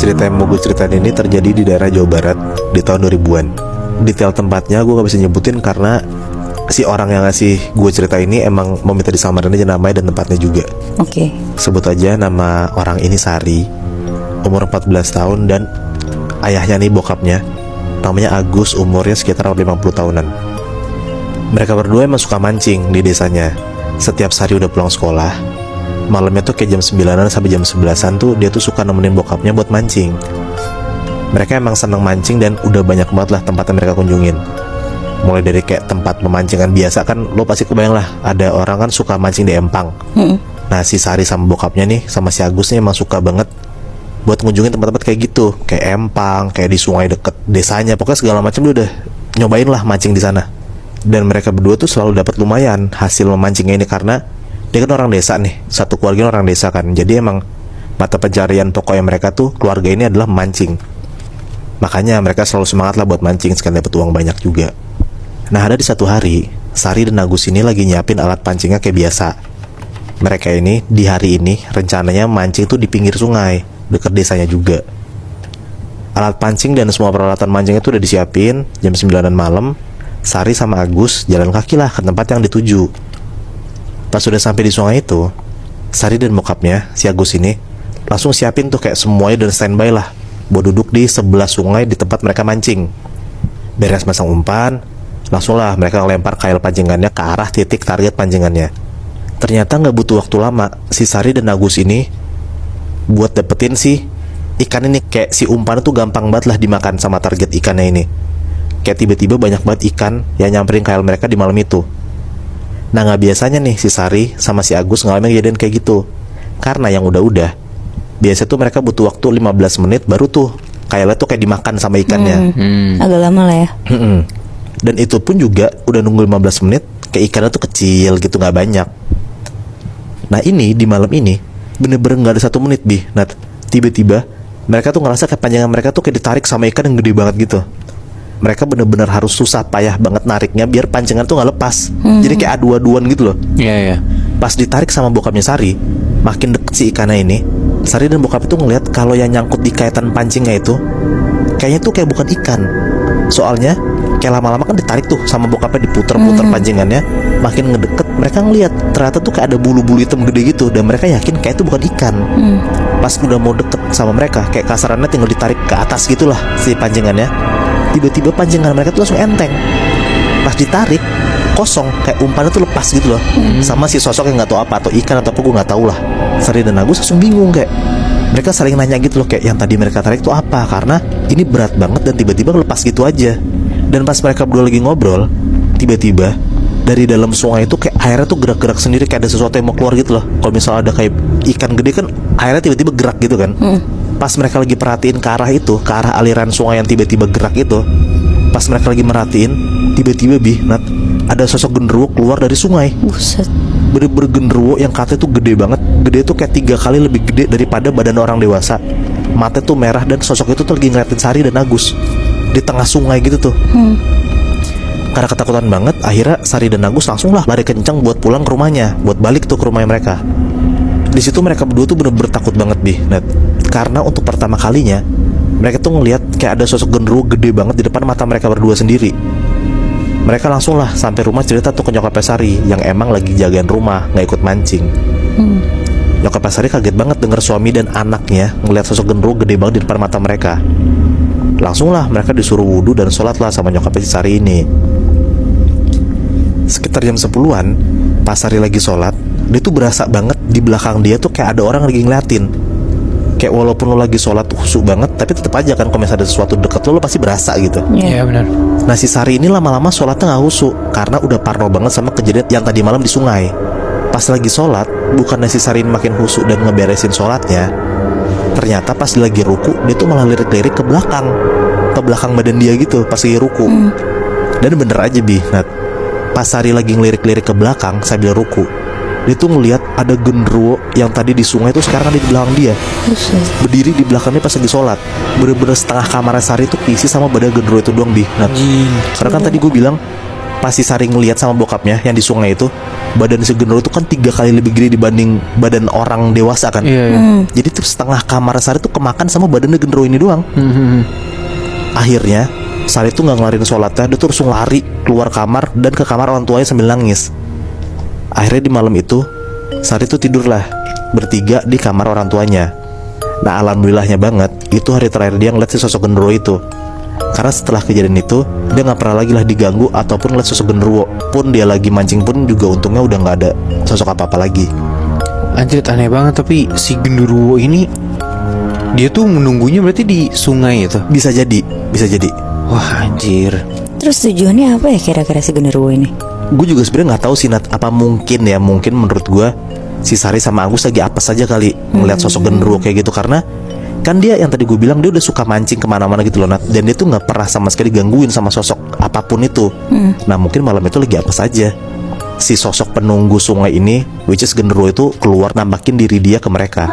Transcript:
Cerita yang mau gue ceritain ini terjadi di daerah Jawa Barat di tahun 2000-an. Detail tempatnya gue gak bisa nyebutin karena si orang yang ngasih gue cerita ini emang mau minta disamarin aja namanya dan tempatnya juga. Oke. Sebut aja nama orang ini Sari, umur 14 tahun, dan ayahnya nih, bokapnya, namanya Agus, umurnya sekitar 50 tahunan. Mereka berdua emang suka mancing di desanya. Setiap Sari udah pulang sekolah, malamnya tuh kayak jam 9-an sampai jam 11-an tuh dia tuh suka nemenin bokapnya buat mancing. Mereka emang seneng mancing dan udah banyak banget lah tempat yang mereka kunjungin. Mulai dari kayak tempat pemancingan biasa, kan lo pasti kebayang lah, ada orang kan suka mancing di empang. Nah si Sari sama bokapnya nih, sama si Agus nih emang suka banget buat ngunjungin tempat-tempat kayak gitu, kayak empang, kayak di sungai deket desanya, pokoknya segala macam dia udah nyobain lah mancing di sana. Dan mereka berdua tuh selalu dapat lumayan hasil memancingnya ini karena dia kan orang desa nih, satu keluarga orang desa kan, jadi emang mata pencarian pokoknya mereka tuh keluarga ini adalah mancing. Makanya mereka selalu semangat lah buat mancing sekalian dapat uang banyak juga. Nah ada di satu hari, Sari dan Agus ini lagi nyiapin alat pancingnya kayak biasa. Mereka ini di hari ini rencananya mancing tuh di pinggir sungai dekat desanya juga. Alat pancing dan semua peralatan mancing itu udah disiapin. Jam 9-an malam, Sari sama Agus jalan kaki lah ke tempat yang dituju. Pas sudah sampai di sungai itu, Sari dan bokapnya, si Agus ini, langsung siapin tuh kayak semuanya dan standby lah buat duduk di sebelah sungai di tempat mereka mancing. Beres masang umpan, langsung lah mereka ngelempar kail pancingannya ke arah titik target pancingannya. Ternyata gak butuh waktu lama, si Sari dan Agus ini buat dapetin si ikan ini. Kayak si umpan tuh gampang banget lah dimakan sama target ikannya ini. Kayak tiba-tiba banyak banget ikan yang nyamperin kail mereka di malam itu. Nah gak biasanya nih si Sari sama si Agus ngalamin kejadian kayak gitu. Karena yang udah-udah, biasa tuh mereka butuh waktu 15 menit baru tuh kailnya tuh kayak dimakan sama ikannya. Agak lama lah ya. Dan itu pun juga udah nunggu 15 menit, kayak ikannya tuh kecil gitu, gak banyak. Nah ini di malam ini bener-bener gak ada 1 menit Bi. Nah tiba-tiba mereka tuh ngerasa kayak panjangan mereka tuh kayak ditarik sama ikan yang gede banget gitu. Mereka bener-bener harus susah payah banget nariknya biar pancingan tuh gak lepas. Jadi kayak adu-aduan gitu loh. Iya. Pas ditarik sama bokapnya Sari, makin deket si ikannya ini, Sari dan bokap itu ngeliat kalau yang nyangkut di kaitan pancingnya itu kayaknya tuh kayak bukan ikan. Soalnya kayak lama-lama kan ditarik tuh sama bokapnya, diputer-puter pancingannya. Makin ngedeket mereka ngeliat ternyata tuh kayak ada bulu-bulu hitam gede gitu. Dan mereka yakin kayak itu bukan ikan. Pas udah mau deket sama mereka, kayak kasarannya tinggal ditarik ke atas gitulah si pancingannya, tiba-tiba pancingan mereka tuh langsung enteng. Pas ditarik kosong, kayak umpannya tuh lepas gitu loh. Sama si sosok yang gak tahu apa, atau ikan atau apa gue gak tahu lah. Sari dan Agus langsung bingung, kayak mereka saling nanya gitu loh, kayak yang tadi mereka tarik tuh apa, karena ini berat banget dan tiba-tiba lepas gitu aja. Dan pas mereka berdua lagi ngobrol, tiba-tiba dari dalam sungai itu kayak airnya tuh gerak-gerak sendiri, kayak ada sesuatu yang mau keluar gitu loh. Kalau misalnya ada kayak ikan gede kan airnya tiba-tiba gerak gitu kan. Pas mereka lagi perhatiin ke arah itu, ke arah aliran sungai yang tiba-tiba gerak itu, pas mereka lagi merhatiin, tiba-tiba Nat, ada sosok genderuwo keluar dari sungai. Buset. Bener-bener genderuwo yang katanya tuh gede banget. Gede tuh kayak 3 kali lebih gede daripada badan orang dewasa. Matanya tuh merah dan sosok itu tuh lagi ngeliatin Sari dan Agus di tengah sungai gitu tuh. Karena ketakutan banget, akhirnya Sari dan Agus langsung lah lari kencang buat pulang ke rumahnya, buat balik tuh ke rumahnya mereka. Di situ mereka berdua tuh bener-bener takut banget Nat. Karena untuk pertama kalinya mereka tuh ngeliat kayak ada sosok genderuwo gede banget di depan mata mereka berdua sendiri. Mereka langsung lah sampai rumah cerita tuh ke nyokapnya Sari yang emang lagi jagain rumah, gak ikut mancing. Nyokapnya Sari kaget banget denger suami dan anaknya ngeliat sosok genderuwo gede banget di depan mata mereka. Langsung lah mereka disuruh wudhu dan sholat lah sama nyokapnya Sari ini. Sekitar jam 10-an, pas Sari lagi sholat, dia tuh berasa banget di belakang dia tuh kayak ada orang lagi ngeliatin. Kayak walaupun lo lagi sholat khusyuk banget, tapi tetap aja kan kalau misalnya ada sesuatu deket lo pasti berasa gitu. Iya benar. Nah si Sari ini lama-lama sholatnya gak khusyuk karena udah parno banget sama kejadian yang tadi malam di sungai. Pas lagi sholat, bukannya si Sari makin khusyuk dan ngeberesin sholatnya, ternyata pas dia lagi ruku, dia tuh malah lirik-lirik ke belakang badan dia gitu pas lagi ruku. Dan bener aja Nat, pas Sari lagi ngelirik-lirik ke belakang sambil ruku, dia tuh ngelihat ada genderuwo yang tadi di sungai tuh sekarang ada di belakang dia. Berdiri di belakangnya pas lagi sholat. Bener-bener setengah kamar Sari tuh diisi sama badan genderuwo itu doang Nat. Karena kan tadi gue bilang pasti Sari ngeliat sama bokapnya yang di sungai itu, badan si genderuwo itu kan 3 kali lebih gede dibanding badan orang dewasa kan. Jadi tuh setengah kamar Sari tuh kemakan sama badannya genderuwo ini doang. Akhirnya Sari tuh nggak ngelarin sholatnya, dia tuh langsung lari keluar kamar dan ke kamar orang tuanya sambil nangis. Akhirnya di malam itu Sari tuh tidurlah bertiga di kamar orang tuanya. Nah alhamdulillahnya banget, itu hari terakhir dia ngeliat si sosok genderuwo itu. Karena setelah kejadian itu dia nggak pernah lagi lah diganggu ataupun ngeliat sosok genderuwo. Pun dia lagi mancing pun juga untungnya udah nggak ada sosok apa-apa lagi. Anjir, aneh banget. Tapi si genderuwo ini dia tuh menunggunya berarti di sungai itu. Bisa jadi. Wah anjir. Terus tujuannya apa ya kira-kira si genderuwo ini? Gue juga sebenarnya nggak tahu sih Nat, apa mungkin menurut gue si Sari sama Agus lagi apa saja kali ngeliat sosok genderuwo kayak gitu. Karena kan dia yang tadi gue bilang dia udah suka mancing kemana-mana gitu loh Nat, dan dia tuh nggak pernah sama sekali gangguin sama sosok apapun itu. Nah mungkin malam itu lagi apa saja si sosok penunggu sungai ini, which is genderuwo itu, keluar nampakin diri dia ke mereka.